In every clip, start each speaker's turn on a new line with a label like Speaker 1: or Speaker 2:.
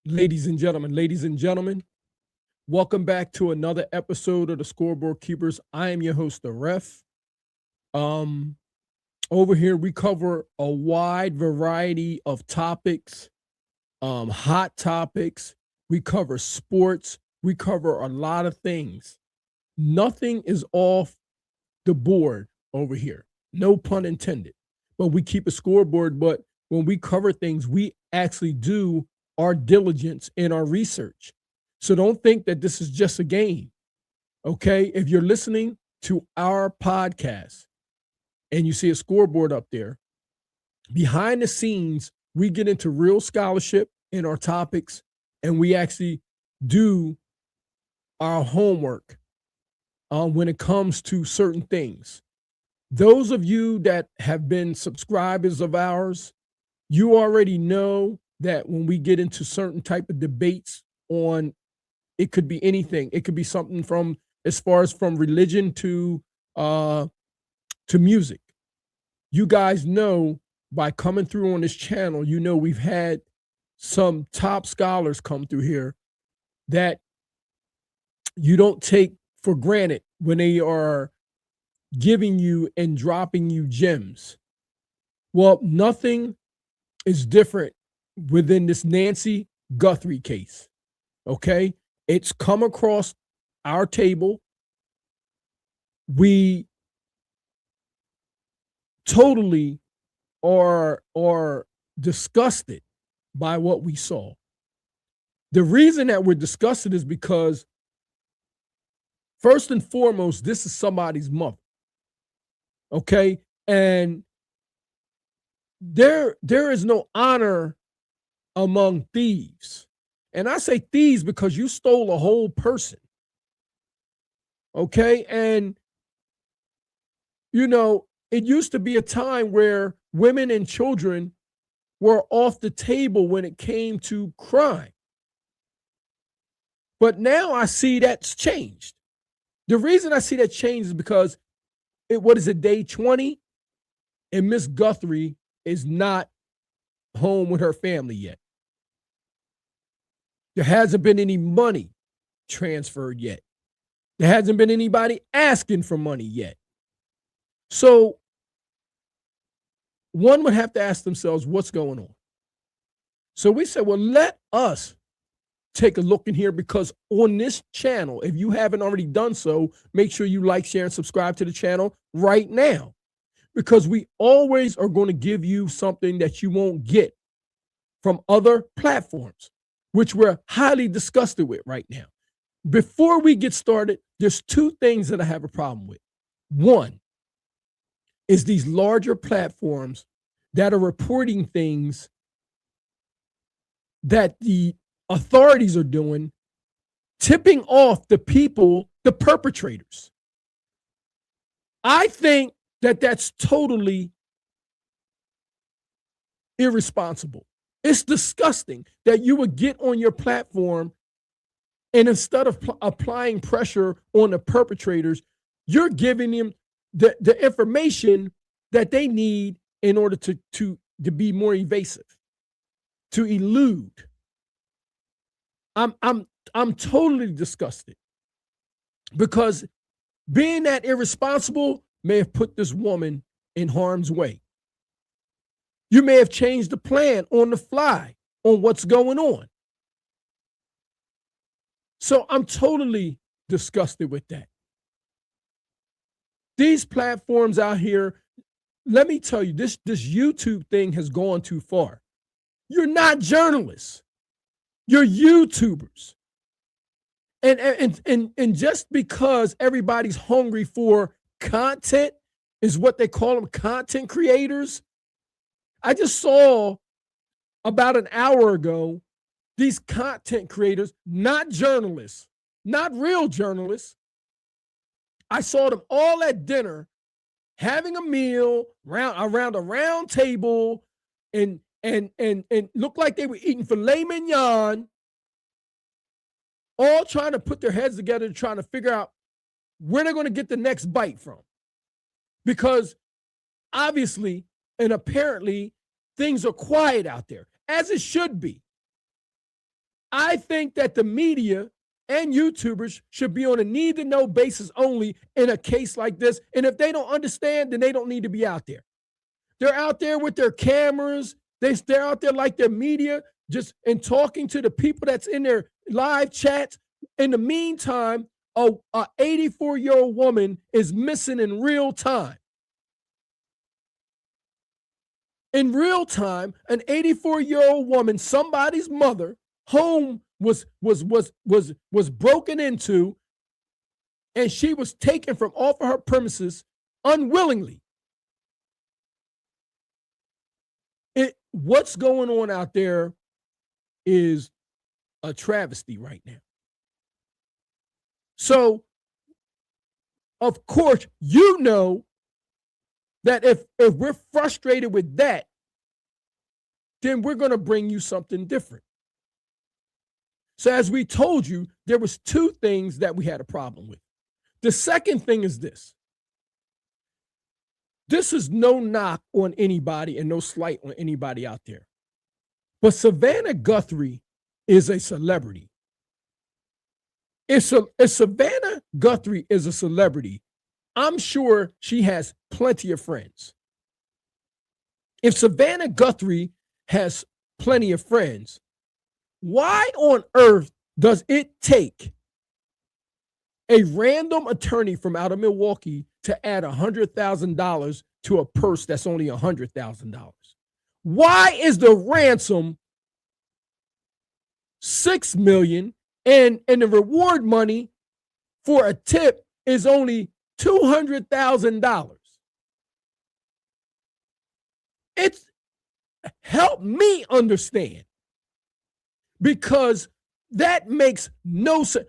Speaker 1: Ladies and gentlemen, welcome back to another episode of the Scoreboard Keepers. I am your host, the Ref. Um, Over here we cover a wide variety of topics, hot topics. We cover sports. We cover a lot of things. Nothing is off the board over here. No pun intended. But we keep a scoreboard. But when we cover things, we actually do our diligence in our research. So don't think that this is just a game. Okay. If you're listening to our podcast and you see a scoreboard up there, behind the scenes, we get into real scholarship in our topics and we actually do our homework when it comes to certain things. Those of you that have been subscribers of ours, you already know that when we get into certain type of debates on, it could be anything. It could be something from as far as from religion to music. You guys know by coming through on this channel, you know we've had some top scholars come through here that you don't take for granted when they are giving you and dropping you gems. Well, nothing is different within this Nancy Guthrie case. Okay? It's come across our table. We totally are disgusted by what we saw. The reason that we're disgusted is because, first and foremost, this is somebody's mother. Okay? And there is no honor among thieves. And I say thieves because you stole a whole person. Okay? And, you know, it used to be a time where women and children were off the table when it came to crime. But now I see that's changed. The reason I see that change is because day 20? And Miss Guthrie is not home with her family yet. There hasn't been any money transferred yet. There hasn't been anybody asking for money yet. So one would have to ask themselves, what's going on? So we said, well, let us take a look in here, because on this channel, if you haven't already done so, make sure you like, share, and subscribe to the channel right now, because we always are going to give you something that you won't get from other platforms, which we're highly disgusted with right now. Before we get started, there's two things that I have a problem with. One is these larger platforms that are reporting things that the authorities are doing, tipping off the people, the perpetrators. I think that that's totally irresponsible. It's disgusting that you would get on your platform and instead of applying pressure on the perpetrators, you're giving them the information that they need in order to be more evasive, to elude. I'm totally disgusted, because being that irresponsible may have put this woman in harm's way. You may have changed the plan on the fly on what's going on. So I'm totally disgusted with that. These platforms out here, let me tell you, this YouTube thing has gone too far. You're not journalists. You're YouTubers. And just because everybody's hungry for content, is what they call them, content creators. I just saw about an hour ago these content creators, not journalists, not real journalists. I saw them all at dinner having a meal around a round table and looked like they were eating filet mignon, all trying to put their heads together, trying to figure out where they're going to get the next bite from. Because obviously and apparently things are quiet out there, as it should be. I think that the media and YouTubers should be on a need-to-know basis only in a case like this. And if they don't understand, then they don't need to be out there. They're out there with their cameras. They're out there like their media, just and talking to the people that's in their live chats. In the meantime, a 84-year-old woman is missing in real time. In real time, an 84-year-old woman, somebody's mother, home was broken into, and she was taken from off of her premises unwillingly. What's going on out there is a travesty right now. So, of course, you know that if we're frustrated with that, then we're going to bring you something different. So as we told you, there was two things that we had a problem with. The second thing is this. This is no knock on anybody and no slight on anybody out there. But Savannah Guthrie is a celebrity. If Savannah Guthrie is a celebrity, I'm sure she has plenty of friends. If Savannah Guthrie has plenty of friends, why on earth does it take a random attorney from out of Milwaukee to add $100,000 to a purse that's only $100,000? Why is the ransom $6 million and the reward money for a tip is only $200,000? It's help me understand, because that makes no sense.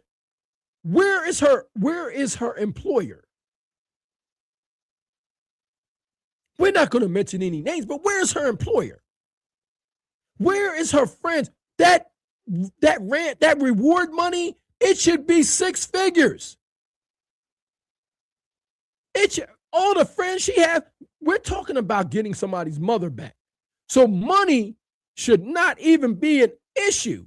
Speaker 1: Where is her employer? We're not going to mention any names, but where's her employer? Where is her friends? That reward money, it should be six figures. All the friends she has, we're talking about getting somebody's mother back. So money should not even be an issue.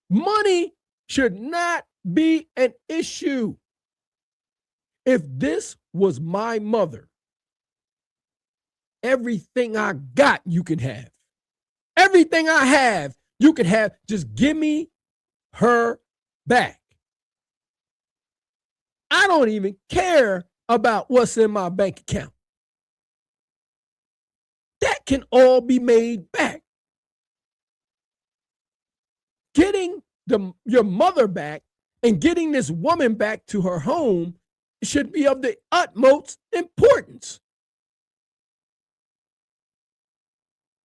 Speaker 1: Money should not be an issue. If this was my mother, everything I got, you can have. Everything I have, you can have. Just give me her back. I don't even care about what's in my bank account. That can all be made back. Getting your mother back and getting this woman back to her home should be of the utmost importance.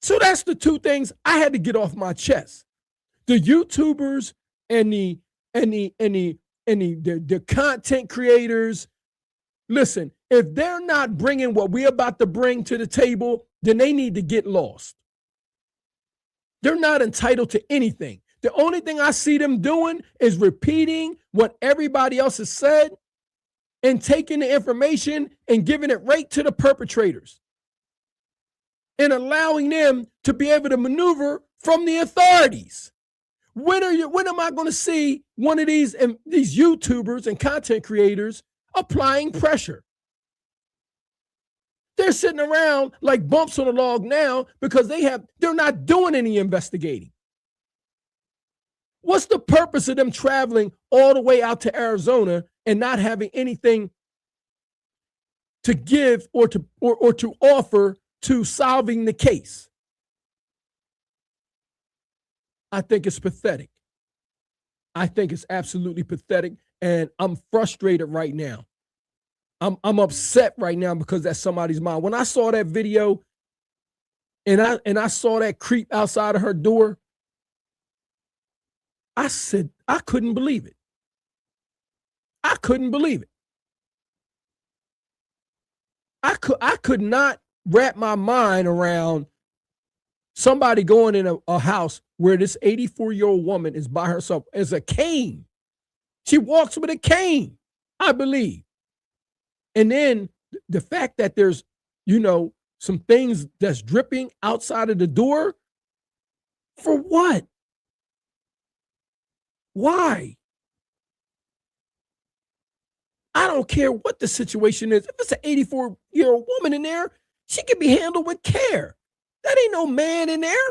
Speaker 1: So that's the two things I had to get off my chest. The YouTubers and the content creators. Listen, if they're not bringing what we're about to bring to the table, then they need to get lost. They're not entitled to anything. The only thing I see them doing is repeating what everybody else has said and taking the information and giving it right to the perpetrators and allowing them to be able to maneuver from the authorities. When am I going to see one of these YouTubers and content creators applying pressure? They're sitting around like bumps on a log now because they're not doing any investigating. What's the purpose of them traveling all the way out to Arizona and not having anything to give or to offer to solving the case? I think it's pathetic. I think it's absolutely pathetic, and I'm frustrated right now. I'm upset right now because that's somebody's mom. When I saw that video and I saw that creep outside of her door, I said, I couldn't believe it. I couldn't believe it. I could not wrap my mind around somebody going in a house where this 84-year-old woman is by herself as a cane. She walks with a cane, I believe. And then the fact that there's, some things that's dripping outside of the door, For what? Why? I don't care what the situation is. If it's an 84-year-old woman in there, she can be handled with care. That ain't no man in there.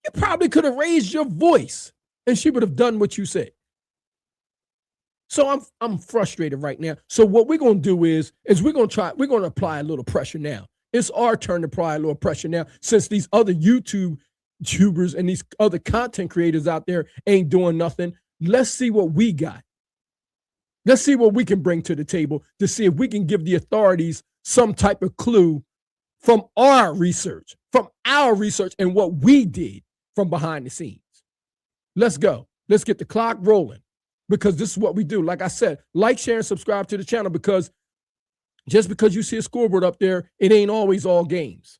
Speaker 1: You probably could have raised your voice and she would have done what you said. So I'm frustrated right now. So what we're going to do is we're going to apply a little pressure now. It's our turn to apply a little pressure now, since these other YouTubers and these other content creators out there ain't doing nothing. Let's see what we got. Let's see what we can bring to the table to see if we can give the authorities some type of clue from our research and what we did from behind the scenes. Let's go. Let's get the clock rolling, because this is what we do. Like I said, like, share, and subscribe to the channel, because just because you see a scoreboard up there, it ain't always all games.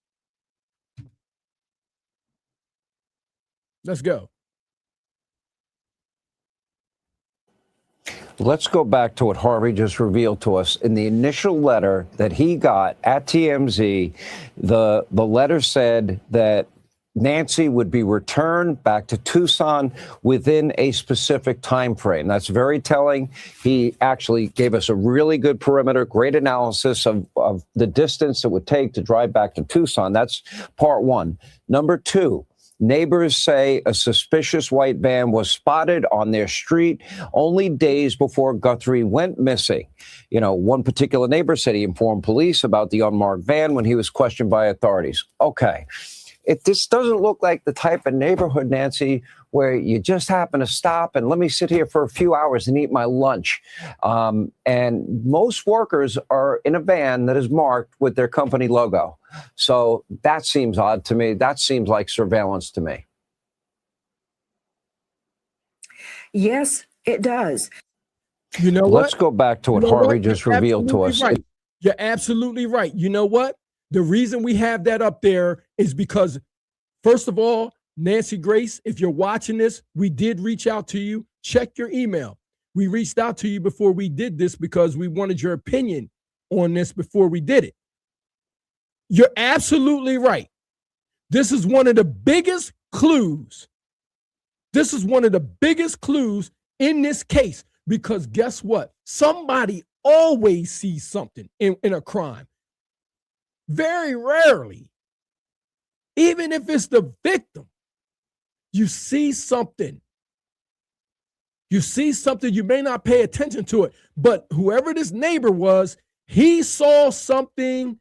Speaker 1: Let's go.
Speaker 2: Let's go back to what Harvey just revealed to us. In the initial letter that he got at TMZ, the letter said that Nancy would be returned back to Tucson within a specific time frame. That's very telling. He actually gave us a really good perimeter, great analysis of the distance it would take to drive back to Tucson. That's part one. Number two, neighbors say a suspicious white van was spotted on their street only days before Guthrie went missing. You know, one particular neighbor said he informed police about the unmarked van when he was questioned by authorities. Okay. This doesn't look like the type of neighborhood, Nancy, where you just happen to stop and let me sit here for a few hours and eat my lunch. And most workers are in a van that is marked with their company logo. So that seems odd to me. That seems like surveillance to me.
Speaker 3: Yes, it does.
Speaker 1: You know what?
Speaker 2: Let's go back to what Harvey just revealed to us.
Speaker 1: Right. You're absolutely right. You know what? The reason we have that up there is because, first of all, Nancy Grace, if you're watching this, we did reach out to you. Check your email. We reached out to you before we did this because we wanted your opinion on this before we did it. You're absolutely right. This is one of the biggest clues. This is one of the biggest clues in this case, because guess what? Somebody always sees something in a crime. Very rarely, even if it's the victim, you see something. You see something, you may not pay attention to it, but whoever this neighbor was, he saw something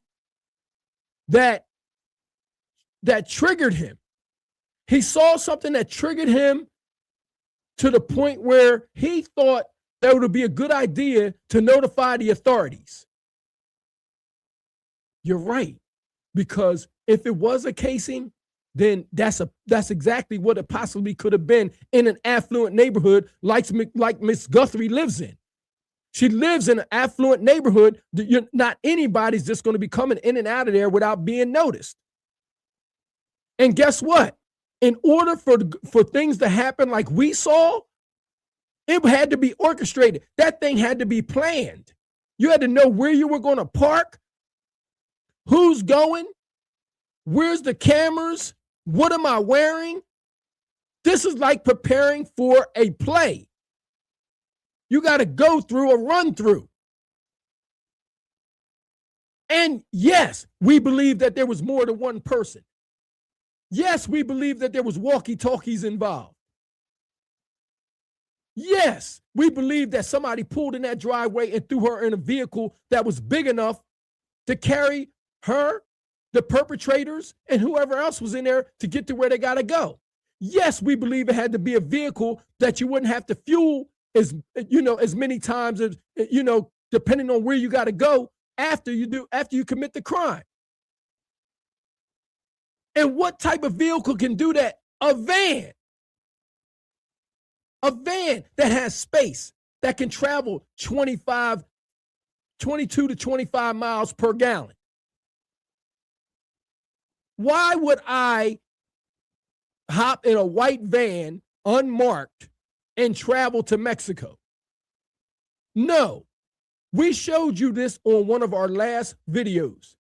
Speaker 1: that triggered him. He saw something that triggered him to the point where he thought that it would be a good idea to notify the authorities. You're right, because if it was a casing, then that's exactly what it possibly could have been in an affluent neighborhood like Miss Guthrie lives in. She lives in an affluent neighborhood. Not anybody's just going to be coming in and out of there without being noticed. And guess what? In order for things to happen like we saw, it had to be orchestrated. That thing had to be planned. You had to know where you were going to park, who's going, where's the cameras, what am I wearing? This is like preparing for a play. You got to go through a run through. And yes, we believe that there was more than one person. Yes, we believe that there was walkie-talkies involved. Yes, we believe that somebody pulled in that driveway and threw her in a vehicle that was big enough to carry her, the perpetrators, and whoever else was in there to get to where they got to go. Yes, we believe it had to be a vehicle that you wouldn't have to fuel as many times as, depending on where you got to go after you commit the crime. And what type of vehicle can do that? A van. A van that has space, that can travel 22 to 25 miles per gallon. Why would I hop in a white van, unmarked, and travel to Mexico? No. We showed you this on one of our last videos.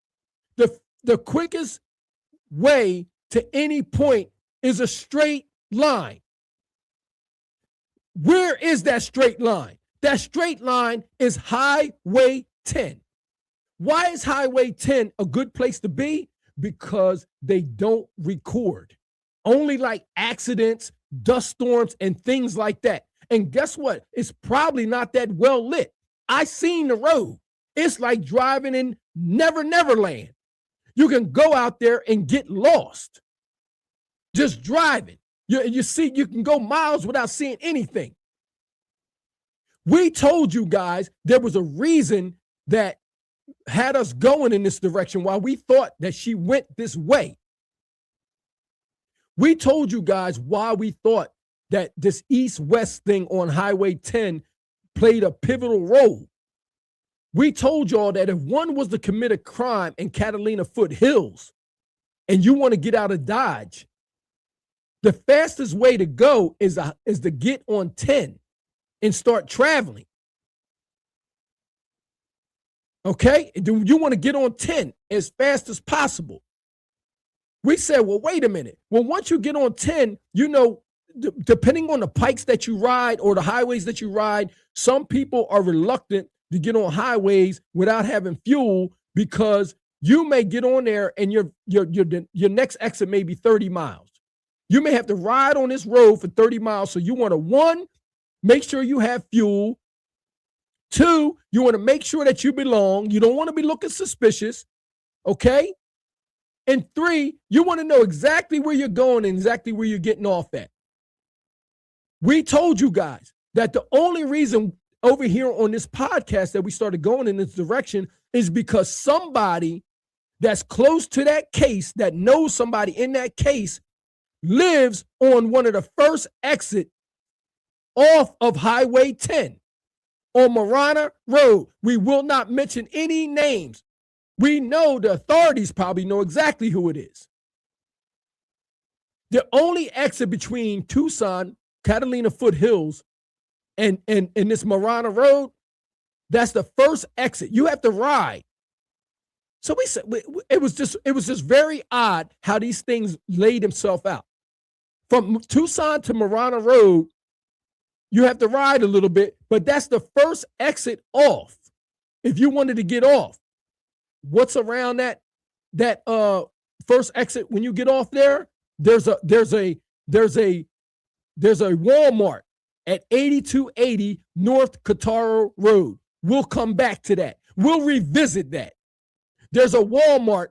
Speaker 1: The quickest way to any point is a straight line. Where is that straight line? That straight line is Highway 10. Why is Highway 10 a good place to be? Because they don't record. Only like accidents, dust storms, and things like that. And guess what? It's probably not that well lit. I seen the road. It's like driving in Never Land. You can go out there and get lost just driving. You see, you can go miles without seeing anything. We told you guys there was a reason that had us going in this direction, why we thought that she went this way. We told you guys why we thought that this east-west thing on Highway 10 played a pivotal role. We told y'all that if one was to commit a crime in Catalina Foothills and you want to get out of Dodge, the fastest way to go is to get on 10 and start traveling. Okay? You want to get on 10 as fast as possible. We said, well, wait a minute. Well, once you get on 10, you know, depending on the pikes that you ride or the highways that you ride, some people are reluctant to get on highways without having fuel because you may get on there and your next exit may be 30 miles. You may have to ride on this road for 30 miles. So you want to, one, make sure you have fuel. Two, you want to make sure that you belong. You don't want to be looking suspicious. Okay? And three, you want to know exactly where you're going and exactly where you're getting off at. We told you guys that the only reason over here on this podcast that we started going in this direction is because somebody that's close to that case, that knows somebody in that case, lives on one of the first exit off of Highway 10 on Marana Road. We will not mention any names. We know the authorities probably know exactly who it is. The only exit between Tucson, Catalina Foothills, and this Marana Road, that's the first exit. You have to ride. So we said it was just very odd how these things laid themselves out. From Tucson to Marana Road, you have to ride a little bit, but that's the first exit off. If you wanted to get off, what's around that first exit when you get off there? There's a Walmart at 8280 North Cataro Road. We'll come back to that. We'll revisit that. There's a Walmart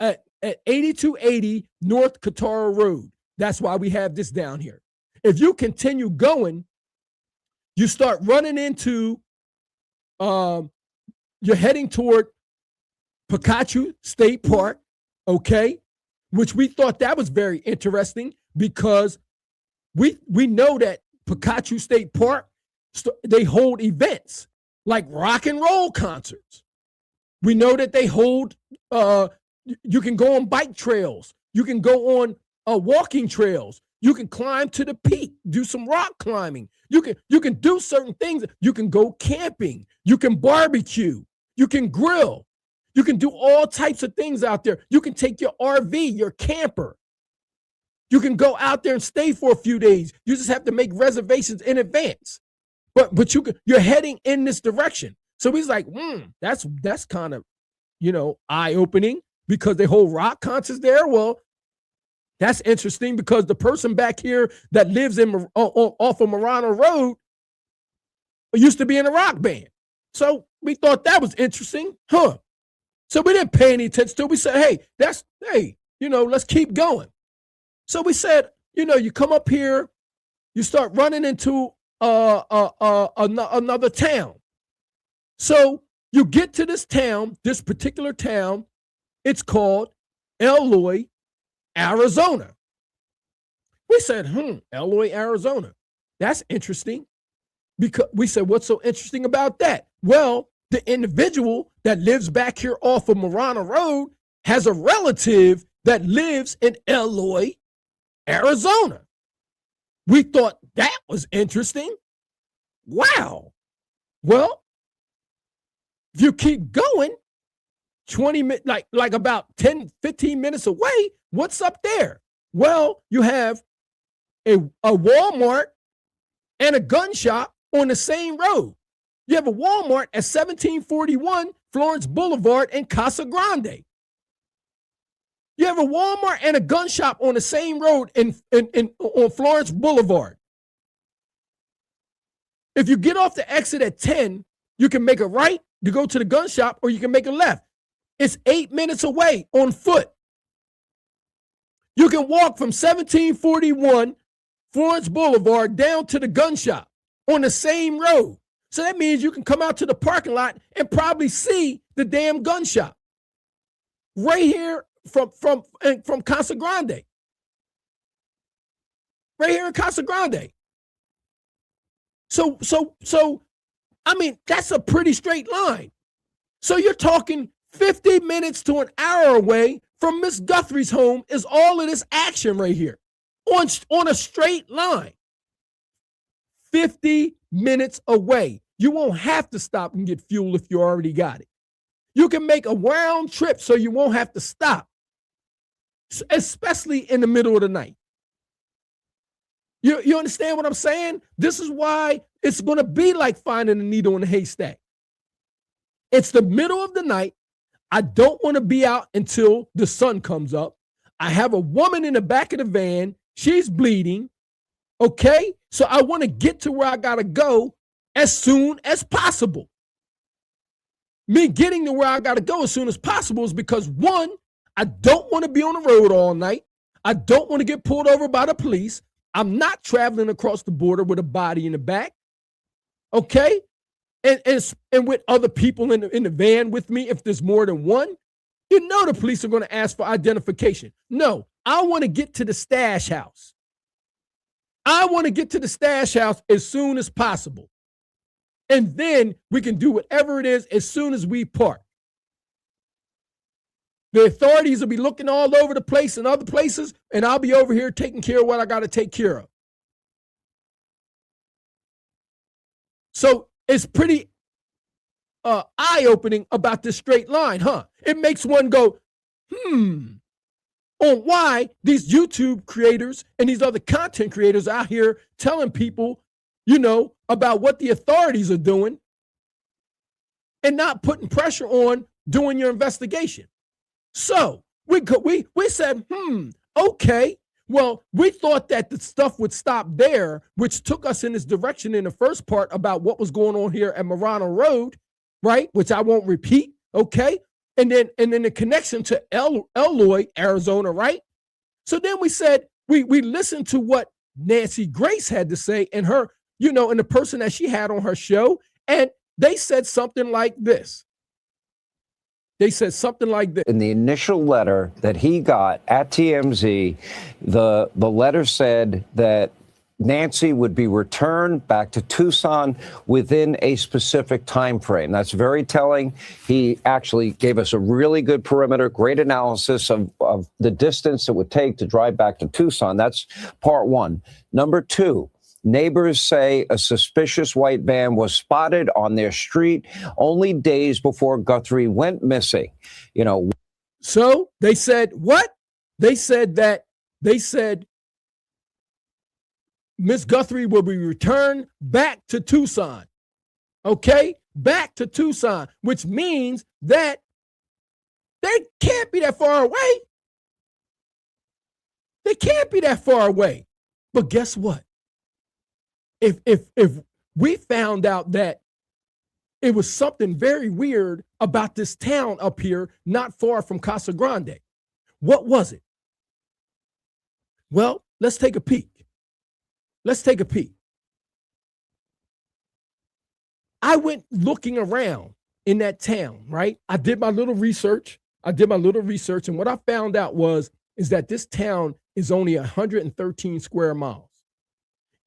Speaker 1: at 8280 North Cataro Road. That's why we have this down here. If you continue going, you start running into, you're heading toward Pikachu State Park, okay? Which we thought that was very interesting because we know that Pikachu State Park, they hold events like rock and roll concerts. We know that they hold, you can go on bike trails. You can go on walking trails. You can climb to the peak, do some rock climbing. You can do certain things. You can go camping. You can barbecue. You can grill. You can do all types of things out there. You can take your RV, your camper. You can go out there and stay for a few days. You just have to make reservations in advance. But you're heading in this direction. So he's like, that's kind of, eye-opening because they hold rock concerts there. Well, that's interesting because the person back here that lives off of Marana Road used to be in a rock band. So we thought that was interesting. So we didn't pay any attention to it. We said, let's keep going. So we said, you come up here, you start running into another town. So you get to this town, this particular town, it's called Eloy, Arizona. We said, Eloy, Arizona. That's interesting. Because we said, what's so interesting about that? Well, the individual that lives back here off of Marana Road has a relative that lives in Eloy, Arizona. We thought that was interesting. Wow. Well, if you keep going, 20 minutes, like about 10, 15 minutes away. What's up there? Well, you have a Walmart and a gun shop on the same road. You have a Walmart at 1741 Florence Boulevard in Casa Grande. You have a Walmart and a gun shop on the same road on Florence Boulevard. If you get off the exit at 10, you can make a right to go to the gun shop, or you can make a left. It's 8 minutes away on foot. You can walk from 1741 Florence Boulevard down to the gun shop on the same road. So that means you can come out to the parking lot and probably see the damn gun shop right here from Casa Grande. Right here in Casa Grande. So, I mean, that's a pretty straight line. So you're talking 50 minutes to an hour away from Miss Guthrie's home is all of this action right here on a straight line. 50 minutes away. You won't have to stop and get fuel if you already got it. You can make a round trip so you won't have to stop, especially in the middle of the night. You understand what I'm saying? This is why it's going to be like finding a needle in a haystack. It's the middle of the night. I don't want to be out until the sun comes up. I have a woman in the back of the van. She's bleeding. Okay? So I want to get to where I got to go as soon as possible. Me getting to where I got to go as soon as possible is because, one, I don't want to be on the road all night. I don't want to get pulled over by the police. I'm not traveling across the border with a body in the back. Okay? And with other people in the van with me, if there's more than one, you know the police are going to ask for identification. No, I want to get to the stash house. I want to get to the stash house as soon as possible. And then we can do whatever it is as soon as we park. The authorities will be looking all over the place and other places, and I'll be over here taking care of what I got to take care of. So it's pretty eye-opening about this straight line, huh? It makes one go, on why these YouTube creators and these other content creators out here telling people, about what the authorities are doing and not putting pressure on doing your investigation. So we said, okay, well, we thought that the stuff would stop there, which took us in this direction in the first part about what was going on here at Marano Road, right? Which I won't repeat, okay? And then the connection to Eloy, Arizona, right? So then we said, we listened to what Nancy Grace had to say and her, and the person that she had on her show, and they said something like this. They said something like this.
Speaker 2: In the initial letter that he got at TMZ, the letter said that Nancy would be returned back to Tucson within a specific time frame. That's very telling. He actually gave us a really good perimeter, great analysis of the distance it would take to drive back to Tucson. That's part one. Number two, neighbors say a suspicious white van was spotted on their street only days before Guthrie went missing.
Speaker 1: So they said what? They said Miss Guthrie will be returned back to Tucson. Okay? Back to Tucson, which means that they can't be that far away. They can't be that far away. But guess what? If we found out that it was something very weird about this town up here, not far from Casa Grande, what was it? Well, let's take a peek. Let's take a peek. I went looking around in that town, right? I did my little research. And what I found out is that this town is only 113 square miles.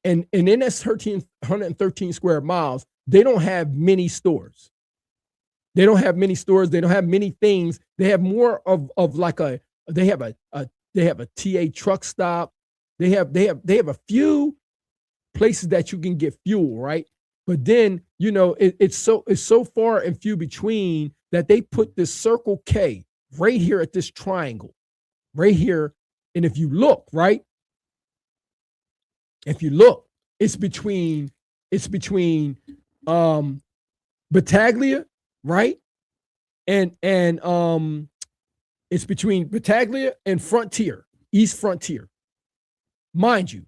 Speaker 1: And in that 113 square miles, they don't have many stores. They don't have many stores. They don't have many things. They have more of like they have a TA truck stop. They have a few places that you can get fuel, right? But then, it's so far and few between that they put this Circle K right here at this triangle, right here. And if you look, right, if you look, it's between Battaglia, right? And it's between Battaglia and Frontier, East Frontier. Mind you,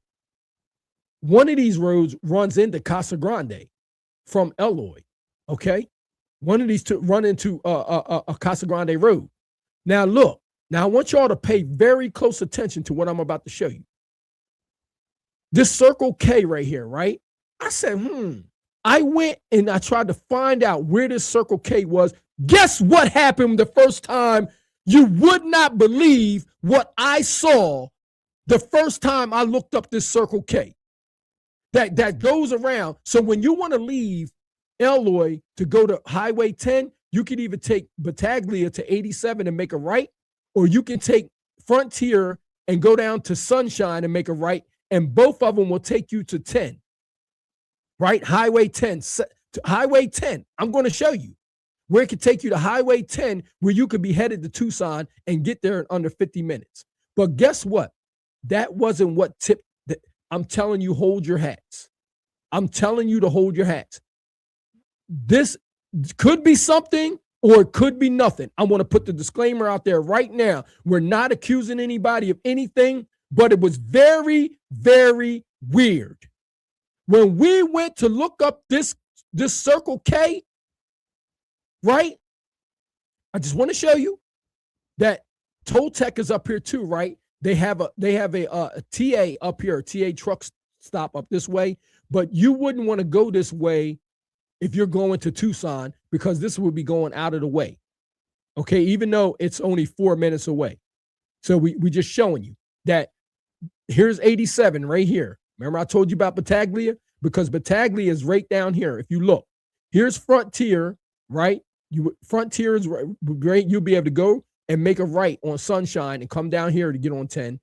Speaker 1: one of these roads runs into Casa Grande from Eloy, okay? One of these two run into a Casa Grande road. Now look, now I want y'all to pay very close attention to what I'm about to show you. This Circle K right here, right? I said, I went and I tried to find out where this Circle K was. Guess what happened the first time? You would not believe what I saw the first time I looked up this Circle K that goes around. So when you want to leave Eloy to go to Highway 10, you can either take Battaglia to 87 and make a right, or you can take Frontier and go down to Sunshine and make a right, and both of them will take you to 10, right? Highway 10, Highway 10. I'm going to show you where it could take you to Highway 10, where you could be headed to Tucson and get there in under 50 minutes. But guess what? That wasn't what tipped. I'm telling you, hold your hats. I'm telling you to hold your hats. This could be something or it could be nothing. I want to put the disclaimer out there right now. We're not accusing anybody of anything, but it was very, very weird. When we went to look up this Circle K, right? I just want to show you that Toll Tech is up here too, right? They have a TA up here, a TA truck stop up this way, but you wouldn't want to go this way if you're going to Tucson, because this would be going out of the way. Okay, even though it's only 4 minutes away. So we just showing you that here's 87 right here. Remember I told you about Battaglia? Because Battaglia is right down here. If you look, here's Frontier, right? Frontier is great. You'll be able to go and make a right on Sunshine and come down here to get on 10.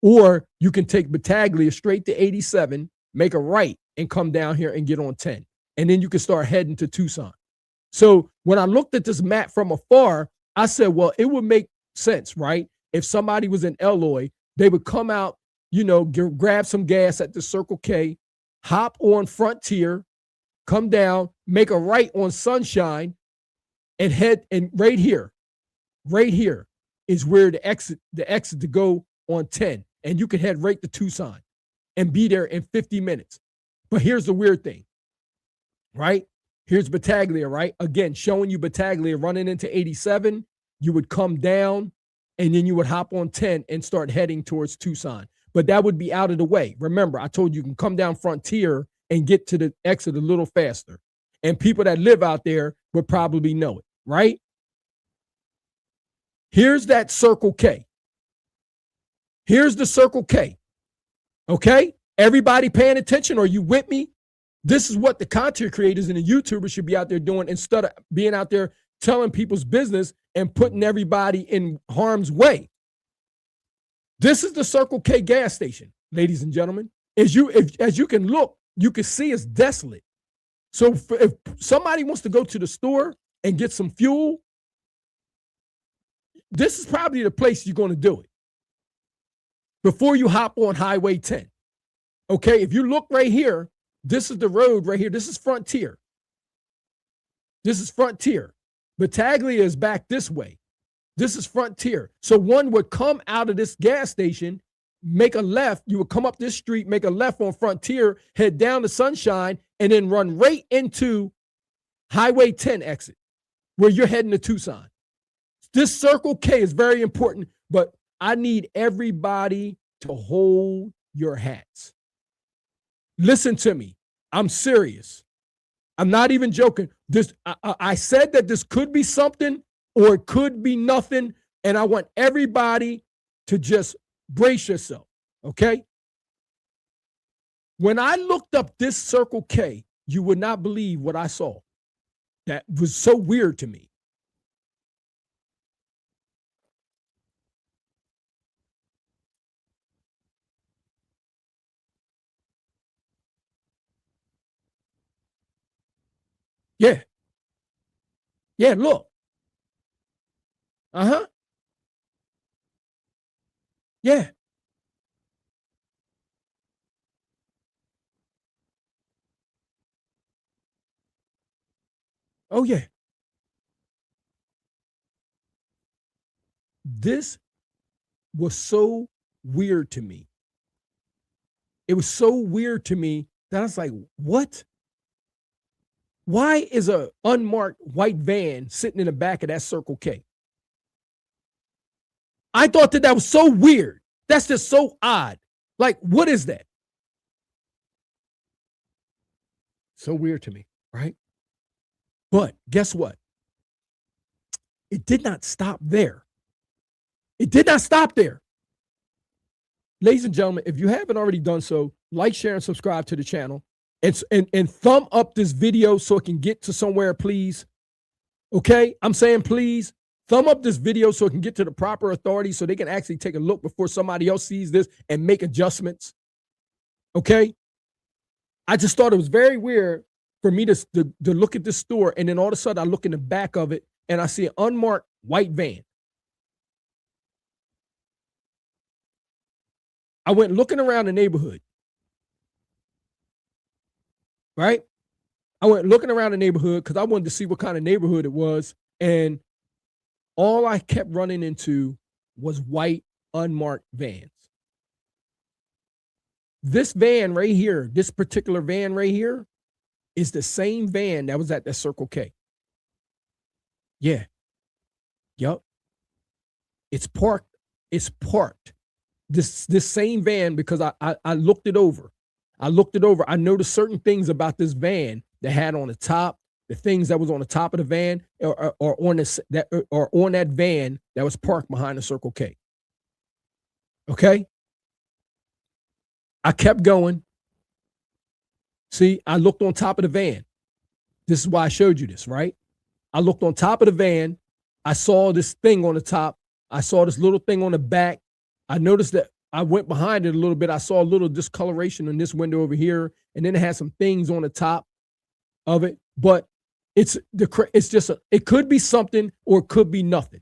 Speaker 1: Or you can take Battaglia straight to 87, make a right, and come down here and get on 10. And then you can start heading to Tucson. So when I looked at this map from afar, I said, well, it would make sense, right? If somebody was in Eloy, they would come out, grab some gas at the Circle K, hop on Frontier, come down, make a right on Sunshine, and head. And right here is where the exit to go on 10. And you can head right to Tucson and be there in 50 minutes. But here's the weird thing, right? Here's Battaglia, right? Again, showing you Battaglia running into 87. You would come down and then you would hop on 10 and start heading towards Tucson. But that would be out of the way. Remember, I told you can come down Frontier and get to the exit a little faster. And people that live out there would probably know it, right? Here's that Circle K. Here's the Circle K. Okay? Everybody paying attention? Are you with me? This is what the content creators and the YouTubers should be out there doing instead of being out there telling people's business and putting everybody in harm's way. This is the Circle K gas station, ladies and gentlemen. As you can look, you can see it's desolate. So if somebody wants to go to the store and get some fuel, this is probably the place you're going to do it before you hop on Highway 10. Okay, if you look right here, this is the road right here. This is Frontier. This is Frontier. Battaglia is back this way. This is Frontier. So one would come out of this gas station, make a left. You would come up this street, make a left on Frontier, head down to Sunshine, and then run right into Highway 10 exit where you're heading to Tucson. This Circle K is very important, but I need everybody to hold your hats. Listen to me. I'm serious. I'm not even joking. I said that this could be something or it could be nothing, and I want everybody to just brace yourself, okay? When I looked up this Circle K, you would not believe what I saw. That was so weird to me. Yeah. Yeah, look. Uh-huh. Yeah. Oh, yeah. This was so weird to me. It was so weird to me that I was like, what? Why is a unmarked white van sitting in the back of that Circle K? I thought that was so weird. That's just so odd. Like, what is that? So weird to me, right? But guess what? It did not stop there. It did not stop there. Ladies and gentlemen, if you haven't already done so, like, share, and subscribe to the channel. And thumb up this video so it can get to somewhere, please. Okay? I'm saying please. Thumb up this video so it can get to the proper authorities so they can actually take a look before somebody else sees this and make adjustments. Okay? I just thought it was very weird for me to look at this store, and then all of a sudden I look in the back of it and I see an unmarked white van. I went looking around the neighborhood. Right? I went looking around the neighborhood because I wanted to see what kind of neighborhood it was. And all I kept running into was white, unmarked vans. This van right here, this particular van right here, is the same van that was at the Circle K. Yeah. Yup. It's parked. It's parked. This same van, because I looked it over. I looked it over. I noticed certain things about this van that had on the top, the things that was on the top of the van, or on that van that was parked behind the Circle K. Okay. I kept going. See, I looked on top of the van. This is why I showed you this, right? I looked on top of the van. I saw this thing on the top. I saw this little thing on the back. I noticed that I went behind it a little bit. I saw a little discoloration in this window over here, and then it had some things on the top of it. But it's just it could be something or it could be nothing.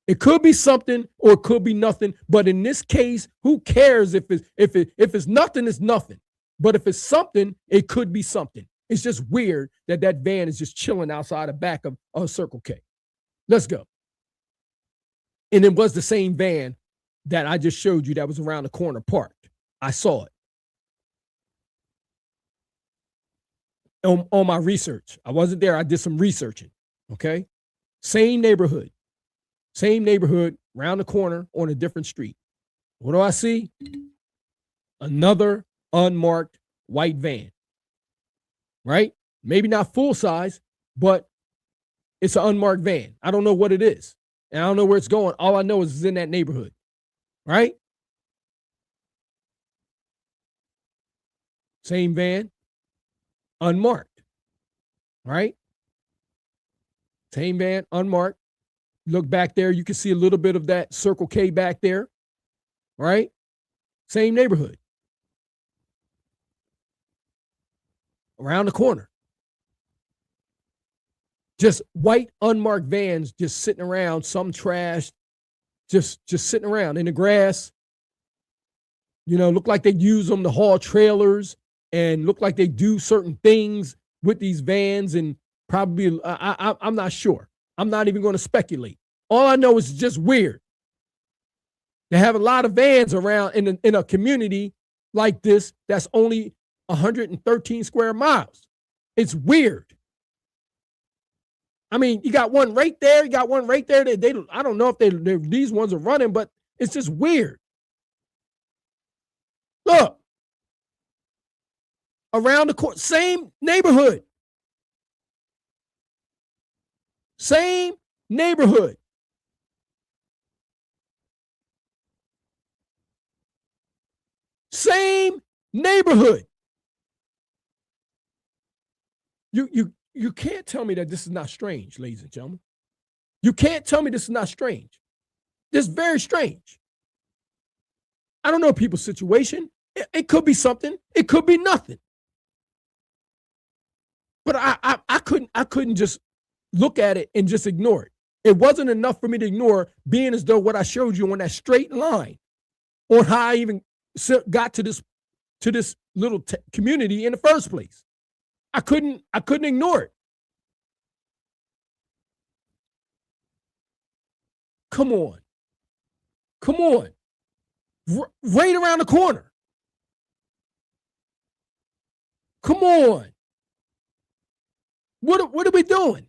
Speaker 1: It could be something or it could be nothing. But in this case, who cares if it's nothing? It's nothing. But if it's something, it could be something. It's just weird that that van is just chilling outside the back of a Circle K. Let's go. And it was the same van that I just showed you that was around the corner parked. I saw it. On my research. I wasn't there. I did some researching. Okay. Same neighborhood, around the corner on a different street. What do I see? Another unmarked white van. Right? Maybe not full size, but it's an unmarked van. I don't know what it is. And I don't know where it's going. All I know is it's in that neighborhood. Right? Same van, unmarked. Right? Same van, unmarked. Look back there, you can see a little bit of that Circle K back there. Right? Same neighborhood. Around the corner. Just white unmarked vans just sitting around, some trashed, just sitting around in the grass. You know, look like they use them to haul trailers and look like they do certain things with these vans, and probably I'm not sure. I'm not even going to speculate. All I know is it's just weird. They have a lot of vans around in a community like this that's only 113 square miles. It's weird. I mean, you got one right there. You got one right there. They I don't know if these ones are running, but it's just weird. Look. Around the corner, same neighborhood. Same neighborhood. Same neighborhood. You can't tell me that this is not strange, ladies and gentlemen. You can't tell me this is not strange. This is very strange. I don't know people's situation. It could be something. It could be nothing. But I couldn't just look at it and just ignore it. It wasn't enough for me to ignore being as though what I showed you on that straight line on how I even got to this little community in the first place. I couldn't ignore it. Come on. Right around the corner. Come on. What are we doing?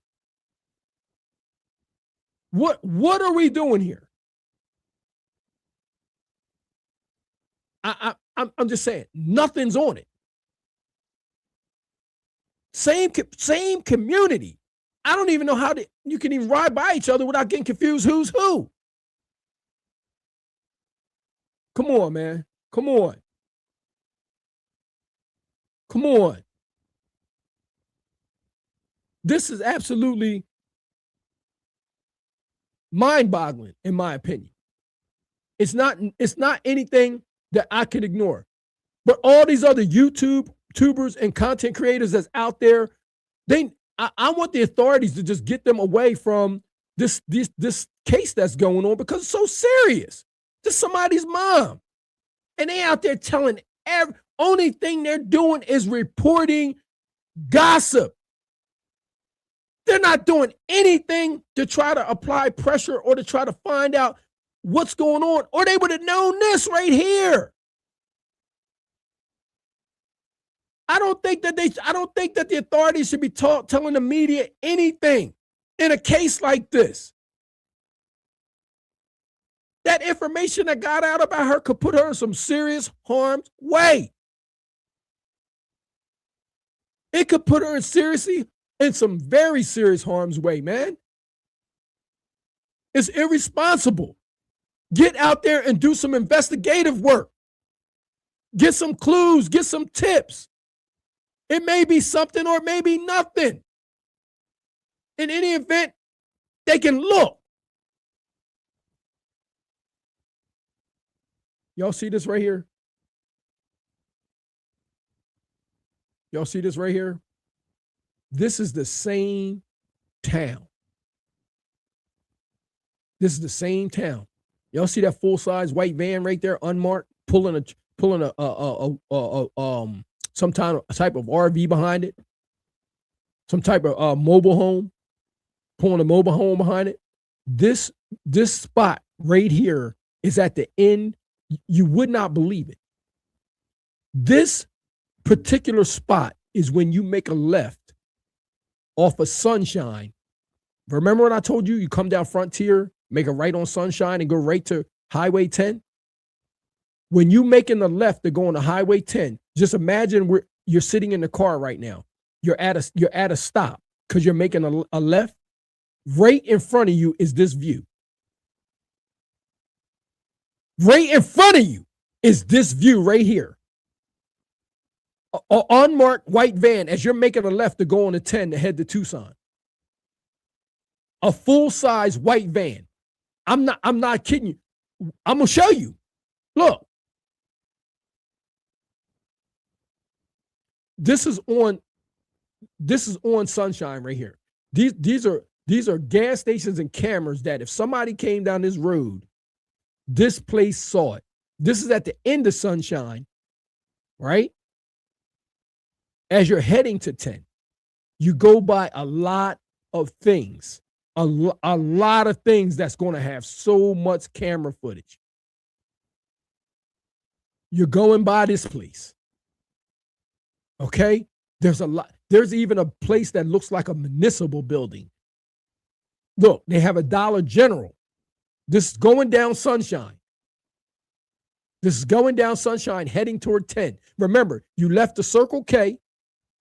Speaker 1: What are we doing here? I'm just saying, nothing's on it. Same community. I don't even know how you can even ride by each other without getting confused who's who. Come on, man. Come on. This is absolutely mind-boggling, in my opinion. It's not anything that I can ignore. But all these other YouTubers and content creators that's out there, I want the authorities to just get them away from this case that's going on, because it's so serious. This is somebody's mom. And they out there telling only thing they're doing is reporting gossip. They're not doing anything to try to apply pressure or to try to find out what's going on, or they would have known this right here. I don't think that the authorities should be telling the media anything in a case like this. That information that got out about her could put her in some serious harm's way. It could put her in some very serious harm's way, man. It's irresponsible. Get out there and do some investigative work. Get some clues, get some tips. It may be something or it may be nothing. In any event, they can look. Y'all see this right here? Y'all see this right here? This is the same town. This is the same town. Y'all see that full-size white van right there, unmarked, pulling a some type of RV behind it, some type of mobile home, pulling a mobile home behind it. This spot right here is at the end. You would not believe it. This particular spot is when you make a left off of Sunshine. Remember what I told you? You come down Frontier, make a right on Sunshine, and go right to Highway 10. When you making the left to go on the Highway 10, just imagine where you're sitting in the car right now. You're at a stop because you're making a left. Right in front of you is this view. Right in front of you is this view right here. An unmarked white van as you're making a left to go on the 10 to head to Tucson. A full-size white van. I'm not kidding you. I'm gonna show you. Look. This is on Sunshine right here. These are gas stations and cameras that if somebody came down this road, this place saw it. This is at the end of Sunshine, right? As you're heading to 10, you go by a lot of things, a lot of things that's going to have so much camera footage. You're going by this place. Okay? There's a lot. There's even a place that looks like a municipal building. Look, they have a Dollar General. This is going down Sunshine. This is going down Sunshine, heading toward 10. Remember, you left the Circle K,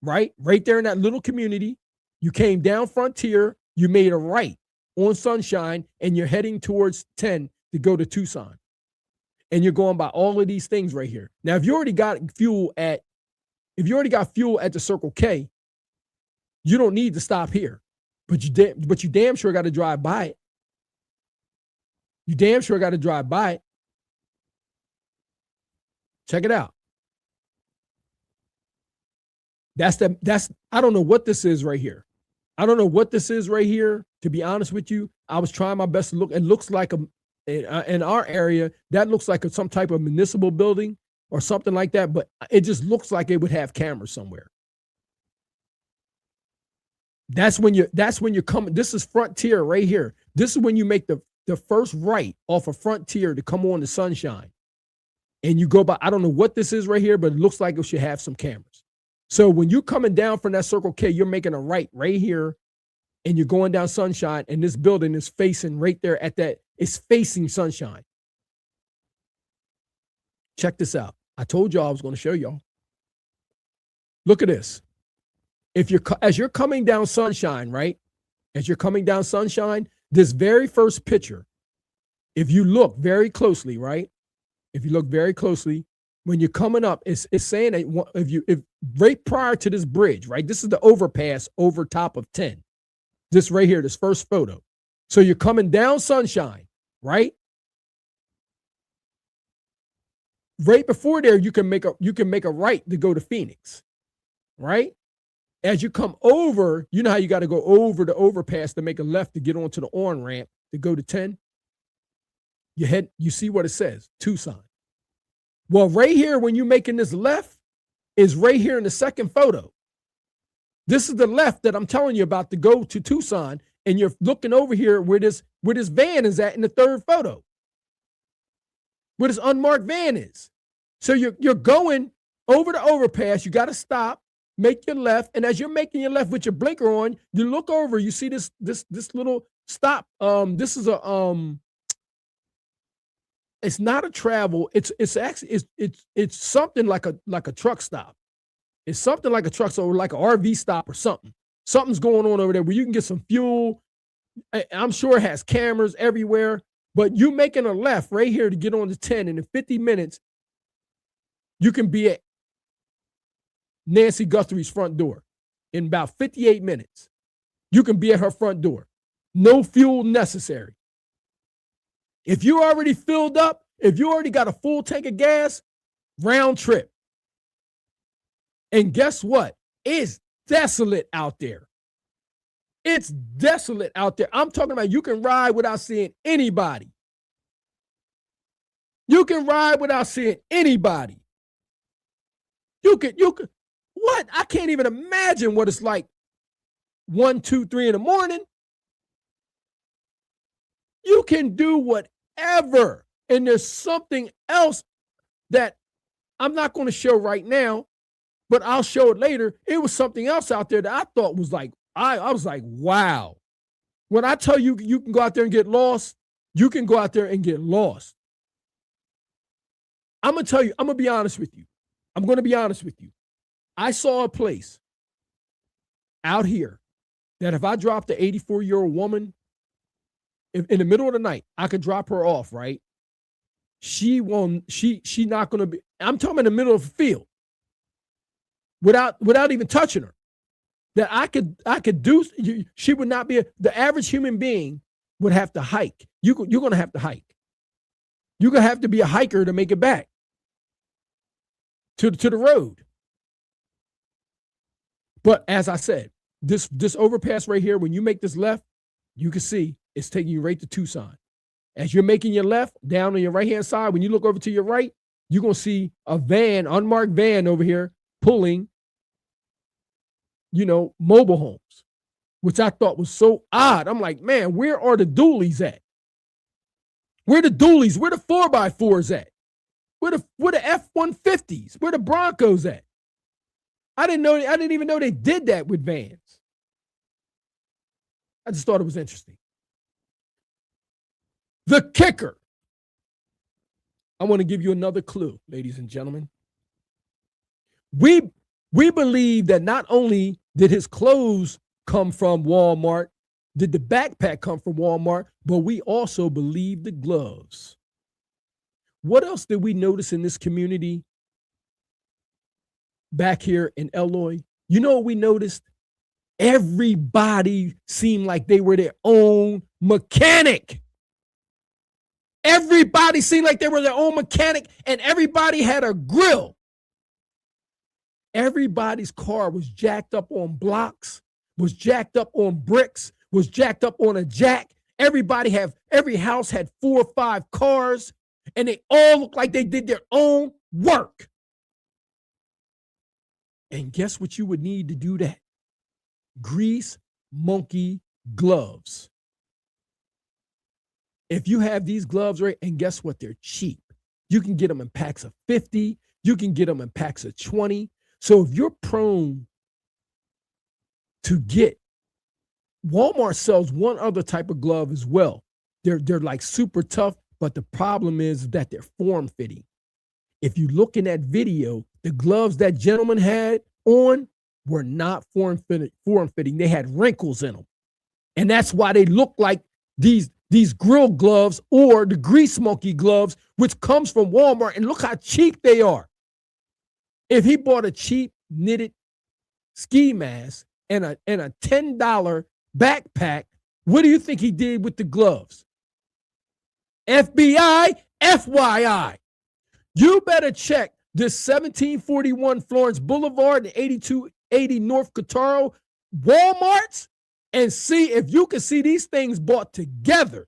Speaker 1: right? Right there in that little community. You came down Frontier. You made a right on Sunshine, and you're heading towards 10 to go to Tucson. And you're going by all of these things right here. Now, if you already got fuel at the Circle K, you don't need to stop here. But you damn sure got to drive by it. You damn sure got to drive by it. Check it out. That's I don't know what this is right here. I don't know what this is right here. To be honest with you, I was trying my best to look. It looks like in our area, that looks like some type of municipal building or something like that. But it just looks like it would have cameras somewhere. That's when you're coming. This is Frontier right here. This is when you make the first right off of Frontier to come on to Sunshine. And you go by, I don't know what this is right here, but it looks like it should have some cameras. So when you're coming down from that Circle K, you're making a right here, and you're going down Sunshine, and this building is facing right there at that, it's facing Sunshine. Check this out. I told y'all I was going to show y'all. Look at this. As you're coming down Sunshine, right? As you're coming down Sunshine, this very first picture, if you look very closely, right? If you look very closely, when you're coming up, it's saying that if right prior to this bridge, right? This is the overpass over top of 10. This right here, this first photo. So you're coming down Sunshine, right? Right before there, you can make a right to go to Phoenix, right? As you come over, you know how you got to go over the overpass to make a left to get onto the on-ramp to go to 10? You see what it says, Tucson. Well, right here, when you're making this left, is right here in the second photo. This is the left that I'm telling you about to go to Tucson, and you're looking over here where this van is at in the third photo, where this unmarked van is. So you're going over the overpass. You got to stop, make your left, and as you're making your left with your blinker on, you look over. You see this little stop. This is it's not a travel. It's actually it's something like a truck stop. It's something like a truck stop or like an RV stop or something. Something's going on over there where you can get some fuel. I'm sure it has cameras everywhere, but you making a left right here to get on the 10, and in 50 minutes, you can be at Nancy Guthrie's front door. In about 58 minutes, you can be at her front door. No fuel necessary. If you already filled up, if you already got a full tank of gas, round trip. And guess what? It's desolate out there. It's desolate out there. I'm talking about you can ride without seeing anybody. You can ride without seeing anybody. You could, what? I can't even imagine what it's like 1, 2, 3 in the morning. You can do whatever. And there's something else that I'm not going to show right now, but I'll show it later. It was something else out there that I thought was like, I was like, wow. When I tell you, you can go out there and get lost, you can go out there and get lost. I'm going to tell you, I'm going to be honest with you. I'm going to be honest with you. I saw a place out here that if I dropped an 84-year-old woman in the middle of the night, I could drop her off, right? She not going to be, I'm talking in the middle of the field without even touching her. That I could do, she would not be, the average human being would have to hike. You're going to have to hike. You're going to have to be a hiker to make it back to the road. But as I said, this overpass right here, when you make this left, you can see it's taking you right to Tucson. As you're making your left, down on your right-hand side, when you look over to your right, you're going to see a van, unmarked van over here pulling, mobile homes, which I thought was so odd. I'm like, man, where are the dualies at? Where the dualies? Where the 4x4s at? Where the F-150s? Where the Broncos at? I didn't even know they did that with vans. I just thought it was interesting. The kicker. I want to give you another clue, ladies and gentlemen. We believe that not only did his clothes come from Walmart, did the backpack come from Walmart, but we also believe the gloves. What else did we notice in this community back here in Eloy? You know what we noticed? Everybody seemed like they were their own mechanic. Everybody seemed like they were their own mechanic, and everybody had a grill. Everybody's car was jacked up on blocks was jacked up on bricks, was jacked up on a jack. Every house had 4 or 5 cars, and they all looked like they did their own work. And guess what you would need to do that? Grease monkey gloves. If you have these gloves, right, and guess what? They're cheap. You can get them in packs of 50. You can get them in packs of 20. So if you're prone to get, Walmart sells one other type of glove as well. They're like super tough, but the problem is that they're form-fitting. If you look in that video, the gloves that gentleman had on were not form-fitting. They had wrinkles in them. And that's why they look like these grill gloves or the grease monkey gloves, which comes from Walmart. And look how cheap they are. If he bought a cheap knitted ski mask and a $10 backpack, what do you think he did with the gloves? FBI, FYI. You better check this 1741 Florence Boulevard and 8280 North Cotaro Walmarts and see if you can see these things bought together.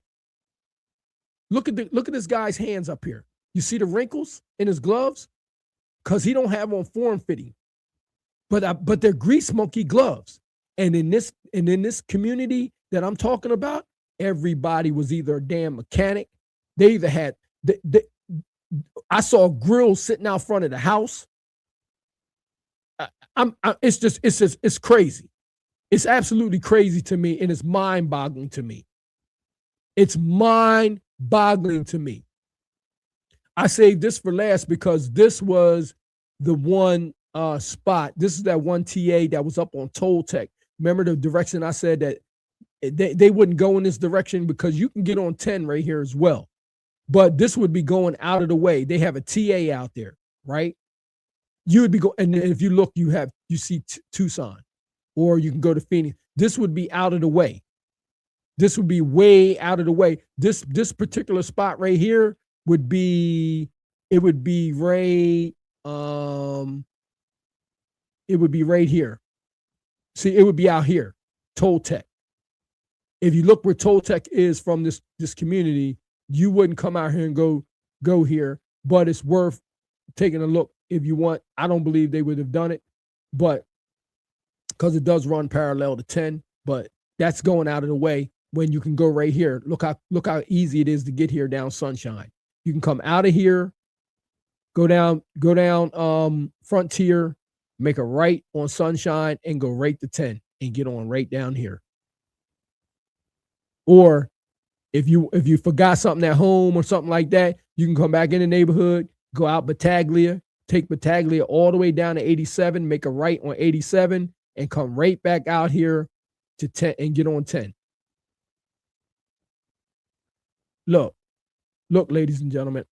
Speaker 1: Look at this guy's hands up here. You see the wrinkles in his gloves? Because he don't have on form fitting. But they're grease monkey gloves. And in this community that I'm talking about, everybody was either a damn mechanic. They either had I saw grills sitting out front of the house. It's crazy. It's absolutely crazy to me, and it's mind-boggling to me. It's mind-boggling to me. I saved this for last because this was the one spot. This is that one TA that was up on Toll Tech. Remember the direction I said that they wouldn't go in this direction because you can get on 10 right here as well. But this would be going out of the way. They have a TA out there, right? You would be going, and if you look, you see Tucson, or you can go to Phoenix. This would be out of the way. This would be way out of the way. This particular spot right here would be right. It would be right here. See, it would be out here, Toll Tech. If you look where Toll Tech is from this community, you wouldn't come out here and go here, but it's worth taking a look if you want. I don't believe they would have done it, but because it does run parallel to 10, but that's going out of the way when you can go right here. Look how easy it is to get here down Sunshine. You can come out of here, go down Frontier, make a right on Sunshine, and go right to 10 and get on right down here. Or if you forgot something at home or something like that, you can come back in the neighborhood, go out Battaglia, take Battaglia all the way down to 87, make a right on 87, and come right back out here to 10 and get on 10. Look, ladies and gentlemen,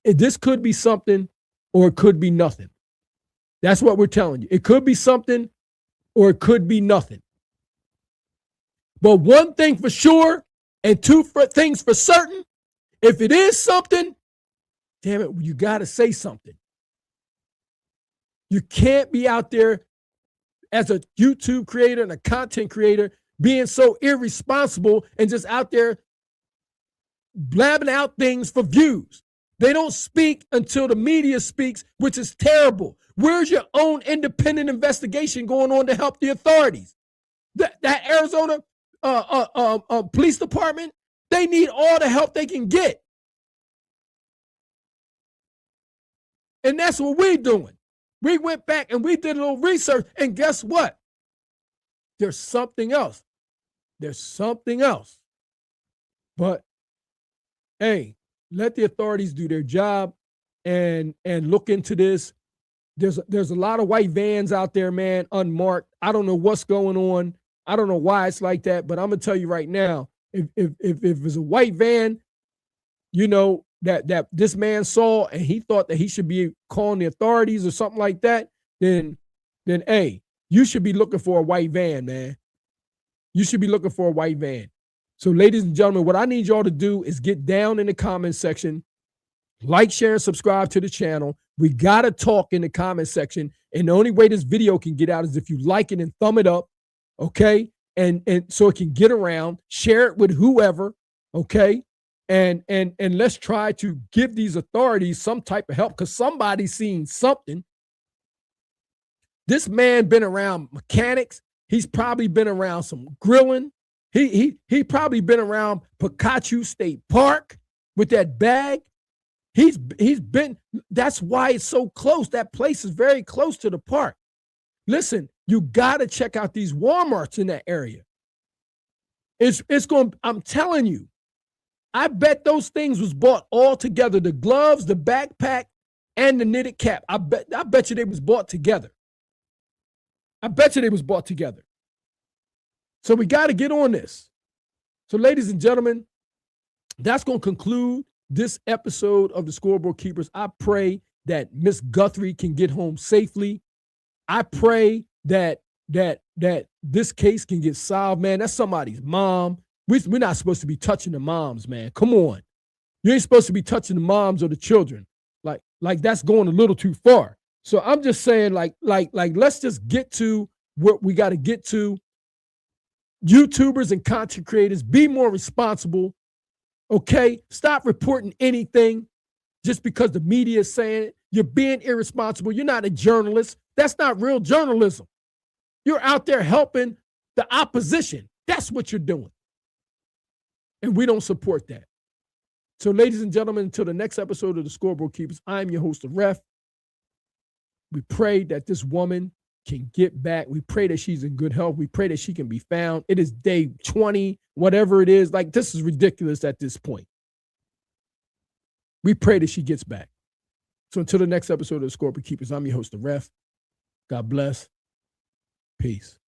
Speaker 1: this could be something or it could be nothing. That's what we're telling you. It could be something or it could be nothing. But one thing for sure, and two things for certain, if it is something, damn it, you got to say something. You can't be out there as a YouTube creator and a content creator being so irresponsible and just out there blabbing out things for views. They don't speak until the media speaks, which is terrible. Where's your own independent investigation going on to help the authorities? That Arizona police department, they need all the help they can get. And that's what we're doing. We went back and we did a little research, and guess what? There's something else. There's something else. But hey, let the authorities do their job and look into this. There's a lot of white vans out there, man, unmarked. I don't know what's going on. I don't know why it's like that, but I'm gonna tell you right now, if it's a white van, you know, that this man saw and he thought that he should be calling the authorities or something like that, then hey, you should be looking for a white van, man. You should be looking for a white van. So ladies and gentlemen, what I need y'all to do is get down in the comment section, like, share, and subscribe to the channel. We gotta talk in the comment section. And the only way this video can get out is if you like it and thumb it up. okay? And so it can get around, share it with whoever, okay? And let's try to give these authorities some type of help because somebody's seen something. This man been around mechanics. He's probably been around some grilling. He probably been around Pikachu State Park with that bag. He's been, that's why it's so close. That place is very close to the park. Listen, you got to check out these Walmarts in that area. It's going, I'm telling you, I bet those things was bought all together. The gloves, the backpack, and the knitted cap. I bet you they was bought together. I bet you they was bought together. So we got to get on this. So ladies and gentlemen, that's going to conclude this episode of the Scoreboard Keepers. I pray that Miss Guthrie can get home safely. I pray that this case can get solved, man. That's somebody's mom. We're not supposed to be touching the moms, man. Come on. You ain't supposed to be touching the moms or the children. Like that's going a little too far. So I'm just saying, like, let's just get to what we got to get to. YouTubers and content creators, be more responsible. Okay? Stop reporting anything just because the media is saying it. You're being irresponsible. You're not a journalist. That's not real journalism. You're out there helping the opposition. That's what you're doing. And we don't support that. So, ladies and gentlemen, until the next episode of the Scoreboard Keepers, I'm your host, the Ref. We pray that this woman can get back. We pray that she's in good health. We pray that she can be found. It is day 20, whatever it is. Like, this is ridiculous at this point. We pray that she gets back. So until the next episode of the Scoreboard Keepers, I'm your host, the Ref. God bless. Peace.